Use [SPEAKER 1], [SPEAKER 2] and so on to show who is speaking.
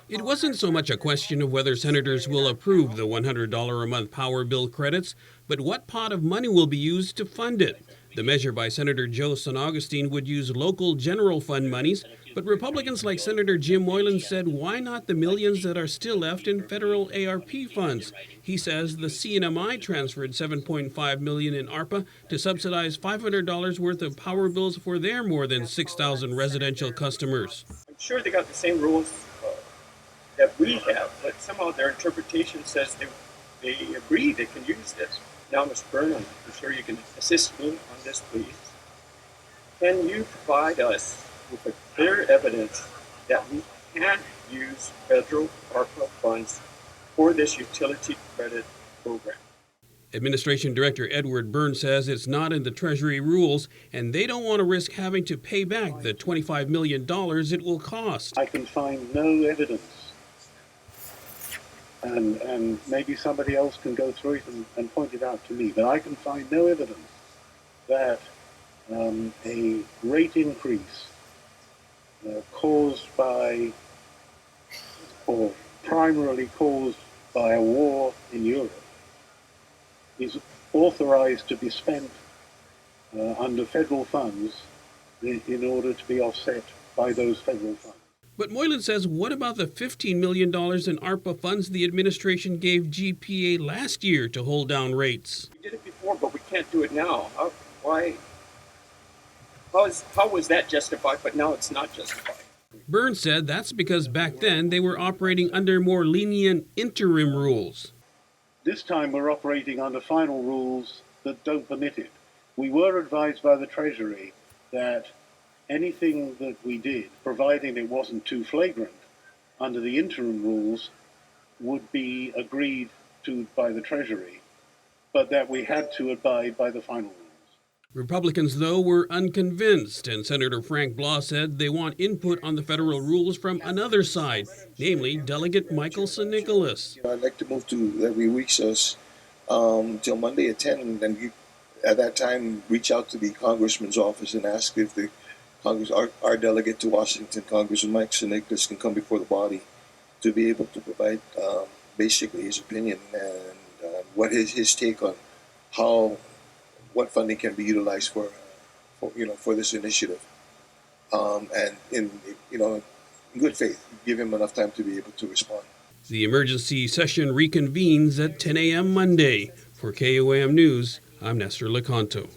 [SPEAKER 1] It wasn't so much a question of whether senators will approve the $100 a month power bill credits, but what pot of money will be used to fund it. The measure by Senator Joe San Augustine would use local general fund monies, but Republicans like Senator Jim Moylan said why not the millions that are still left in federal ARP funds? He says the CNMI transferred $7.5 million in ARPA to subsidize $500 worth of power bills for their more than 6,000 residential customers.
[SPEAKER 2] I'm sure they got the same rules that we have, but somehow their interpretation says they agree they can use this. Now, Mr. Byrne, I'm sure you can assist me on this, please. Can you provide us with a clear evidence that we can use federal ARPA funds for this utility credit program?
[SPEAKER 1] Administration Director Edward Byrne says it's not in the Treasury rules, and they don't want to risk having to pay back the $25 million it will cost.
[SPEAKER 3] I can find no evidence, and maybe somebody else can go through it and point it out to me, but I can find no evidence that a rate increase caused by, or primarily caused by a war in Europe is authorized to be spent under federal funds in order to be offset by those federal funds.
[SPEAKER 1] But Moylan says, what about the $15 million in ARPA funds the administration gave GPA last year to hold down rates?
[SPEAKER 2] We did it before, but we can't do it now. How was that justified, but now it's not justified?
[SPEAKER 1] Byrne said that's because back then they were operating under more lenient interim rules.
[SPEAKER 3] This time we're operating under final rules that don't permit it. We were advised by the Treasury that anything that we did, providing it wasn't too flagrant, under the interim rules would be agreed to by the Treasury, but that we had to abide by the final rules.
[SPEAKER 1] Republicans, though, were unconvinced, and Senator Frank Blah said they want input on the federal rules from another side, namely Delegate Michael St. Nicholas.
[SPEAKER 4] I'd like to move to that we recess till Monday at 10, and then at that time reach out to the Congressman's office and ask if the our delegate to Washington, Congressman Mike St. Nicholas, can come before the body to be able to provide basically his opinion and what is his take on what funding can be utilized for this initiative, and in good faith, give him enough time to be able to respond.
[SPEAKER 1] The emergency session reconvenes at 10 a.m. Monday. For KOAM News, I'm Nestor Lecanto.